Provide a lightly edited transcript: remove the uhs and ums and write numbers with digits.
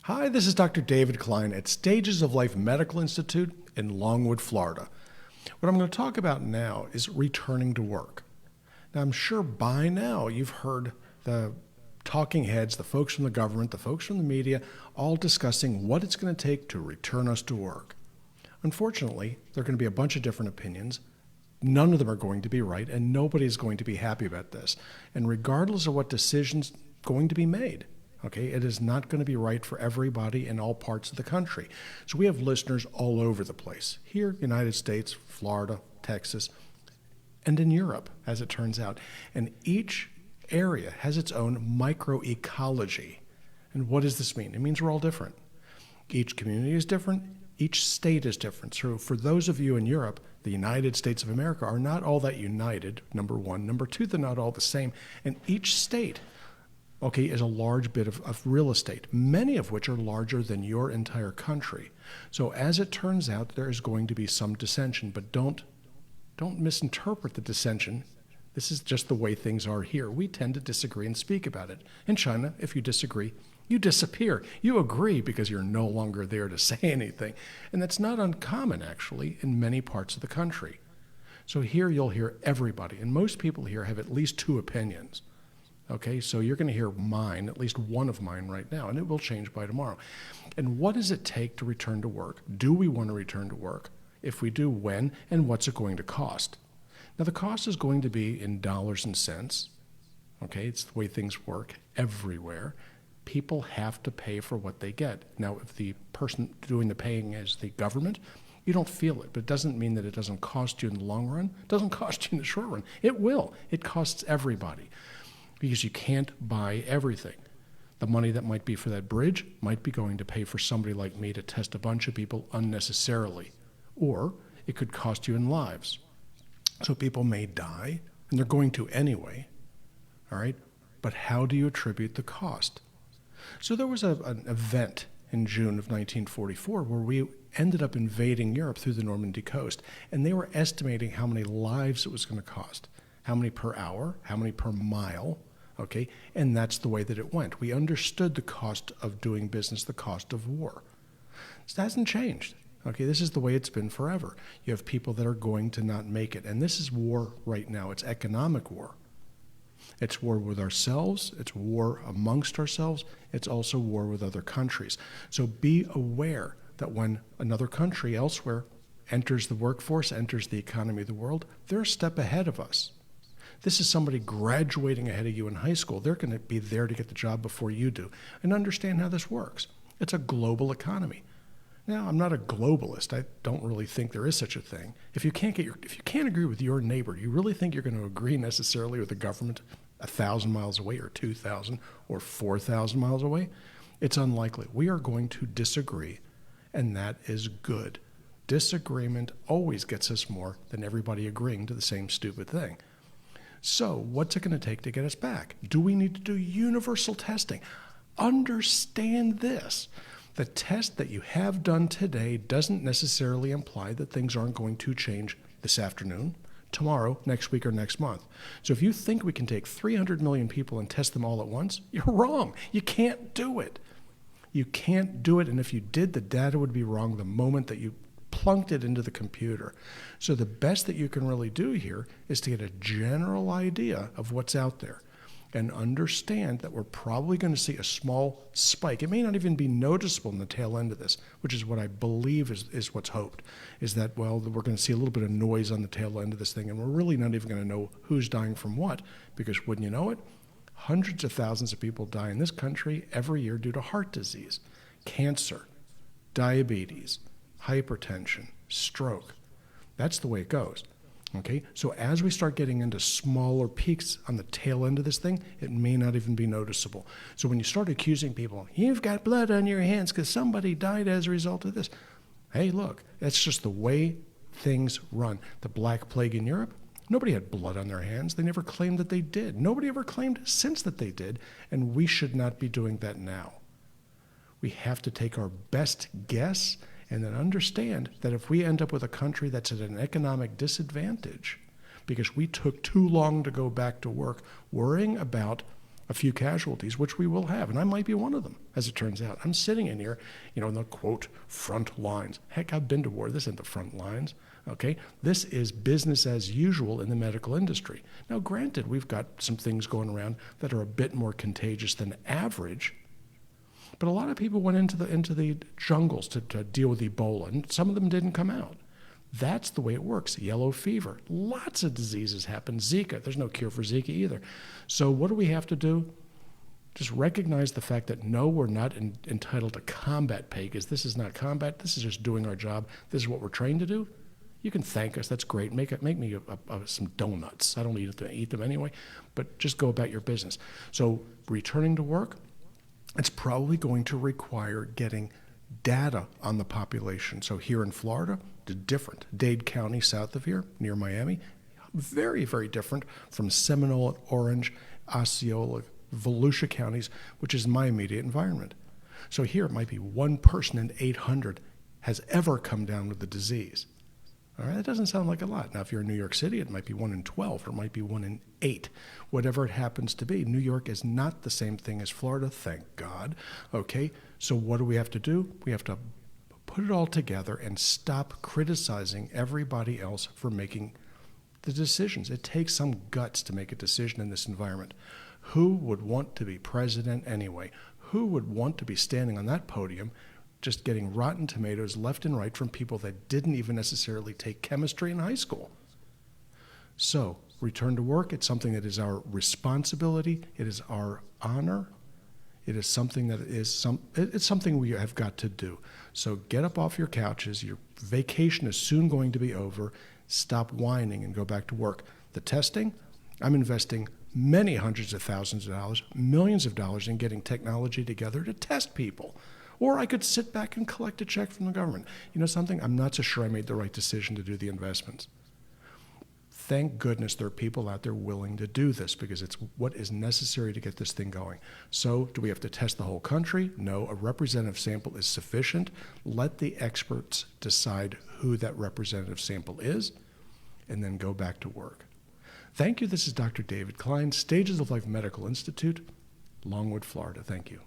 Hi, this is Dr. David Klein at Stages of Life Medical Institute in Longwood, Florida. What I'm going to talk about now is returning to work. Now, I'm sure by now you've heard the talking heads, the folks from the government, the folks from the media, all discussing what it's going to take to return us to work. Unfortunately, there are going to be a bunch of different opinions. None of them are going to be right, and nobody is going to be happy about this. And regardless of what decision's going to be made, okay, it is not going to be right for everybody in all parts of the country. So we have listeners all over the place. Here, United States, Florida, Texas, and in Europe, as it turns out. And each area has its own microecology. And what does this mean? It means we're all different. Each community is different. Each state is different. So for those of you in Europe, the United States of America are not all that united, number one. Number two, they're not all the same. And each state, okay, is a large bit of real estate, many of which are larger than your entire country. So as it turns out, there is going to be some dissension, but don't misinterpret the dissension. This is just the way things are here. We tend to disagree and speak about it. In China, if you disagree, you disappear. You agree because you're no longer there to say anything. And that's not uncommon, actually, in many parts of the country. So here you'll hear everybody, and most people here have at least two opinions. Okay, so you're going to hear mine, at least one of mine right now, and it will change by tomorrow. And what does it take to return to work? Do we want to return to work? If we do, when, and what's it going to cost? Now, the cost is going to be in dollars and cents. Okay, it's the way things work everywhere. People have to pay for what they get. Now, if the person doing the paying is the government, you don't feel it, but it doesn't mean that it doesn't cost you in the long run. It doesn't cost you in the short run. It will. It costs everybody because you can't buy everything. The money that might be for that bridge might be going to pay for somebody like me to test a bunch of people unnecessarily, or it could cost you in lives. So people may die, and they're going to anyway, all right? But how do you attribute the cost? So there was an event in June of 1944 where we ended up invading Europe through the Normandy coast, and they were estimating how many lives it was going to cost, how many per hour, how many per mile, okay? And that's the way that it went. We understood the cost of doing business, the cost of war. So that hasn't changed. Okay, this is the way it's been forever. You have people that are going to not make it, and this is war right now. It's economic war. It's war with ourselves. It's war amongst ourselves. It's also war with other countries. So be aware that when another country elsewhere enters the workforce, enters the economy of the world, they're a step ahead of us. This is somebody graduating ahead of you in high school. They're going to be there to get the job before you do and understand how this works. It's a global economy. Now, I'm not a globalist. I don't really think there is such a thing. If you can't agree with your neighbor, you really think you're going to agree necessarily with the government 1,000 miles away or 2,000 or 4,000 miles away? It's unlikely. We are going to disagree, and that is good. Disagreement always gets us more than everybody agreeing to the same stupid thing. So what's it going to take to get us back? Do we need to do universal testing? Understand this. The test that you have done today doesn't necessarily imply that things aren't going to change this afternoon, tomorrow, next week, or next month. So if you think we can take 300 million people and test them all at once, you're wrong. You can't do it. You can't do it, and if you did, the data would be wrong the moment that you plunked it into the computer. So the best that you can really do here is to get a general idea of what's out there and understand that we're probably going to see a small spike. It may not even be noticeable in the tail end of this, which is what I believe is what's hoped, is that, well, we're going to see a little bit of noise on the tail end of this thing, and we're really not even going to know who's dying from what, because wouldn't you know it, hundreds of thousands of people die in this country every year due to heart disease, cancer, diabetes, hypertension, stroke. That's the way it goes. Okay, so as we start getting into smaller peaks on the tail end of this thing, it may not even be noticeable. So when you start accusing people, you've got blood on your hands because somebody died as a result of this. Hey, look, that's just the way things run. The Black Plague in Europe, nobody had blood on their hands. They never claimed that they did. Nobody ever claimed since that they did, and we should not be doing that now. We have to take our best guess and then understand that if we end up with a country that's at an economic disadvantage because we took too long to go back to work, worrying about a few casualties, which we will have, and I might be one of them, as it turns out. I'm sitting in here, in the, quote, front lines. Heck, I've been to war. This isn't the front lines, okay? This is business as usual in the medical industry. Now, granted, we've got some things going around that are a bit more contagious than average, but a lot of people went into the jungles to deal with Ebola, and some of them didn't come out. That's the way it works. Yellow fever. Lots of diseases happen. Zika. There's no cure for Zika either. So what do we have to do? Just recognize the fact that no, we're not entitled to combat pay, because this is not combat. This is just doing our job. This is what we're trained to do. You can thank us. That's great. Make me some donuts. I don't eat them anyway, but just go about your business. So returning to work, it's probably going to require getting data on the population. So here in Florida, different. Dade County, south of here, near Miami, very, very different from Seminole, Orange, Osceola, Volusia counties, which is my immediate environment. So here it might be 1 person in 800 has ever come down with the disease. All right, that doesn't sound like a lot. Now, if you're in New York City, it might be 1 in 12, or it might be 1 in 8, whatever it happens to be. New York is not the same thing as Florida, thank God. Okay, so what do we have to do? We have to put it all together and stop criticizing everybody else for making the decisions. It takes some guts to make a decision in this environment. Who would want to be president anyway? Who would want to be standing on that podium just getting rotten tomatoes left and right from people that didn't even necessarily take chemistry in high school? So, return to work, it's something that is our responsibility, it is our honor, it is something that it's something we have got to do. So get up off your couches, your vacation is soon going to be over, stop whining and go back to work. The testing, I'm investing many hundreds of thousands of dollars, millions of dollars in getting technology together to test people. Or I could sit back and collect a check from the government. You know something? I'm not so sure I made the right decision to do the investments. Thank goodness there are people out there willing to do this, because it's what is necessary to get this thing going. So do we have to test the whole country? No, a representative sample is sufficient. Let the experts decide who that representative sample is, and then go back to work. Thank you. This is Dr. David Klein, Stages of Life Medical Institute, Longwood, Florida. Thank you.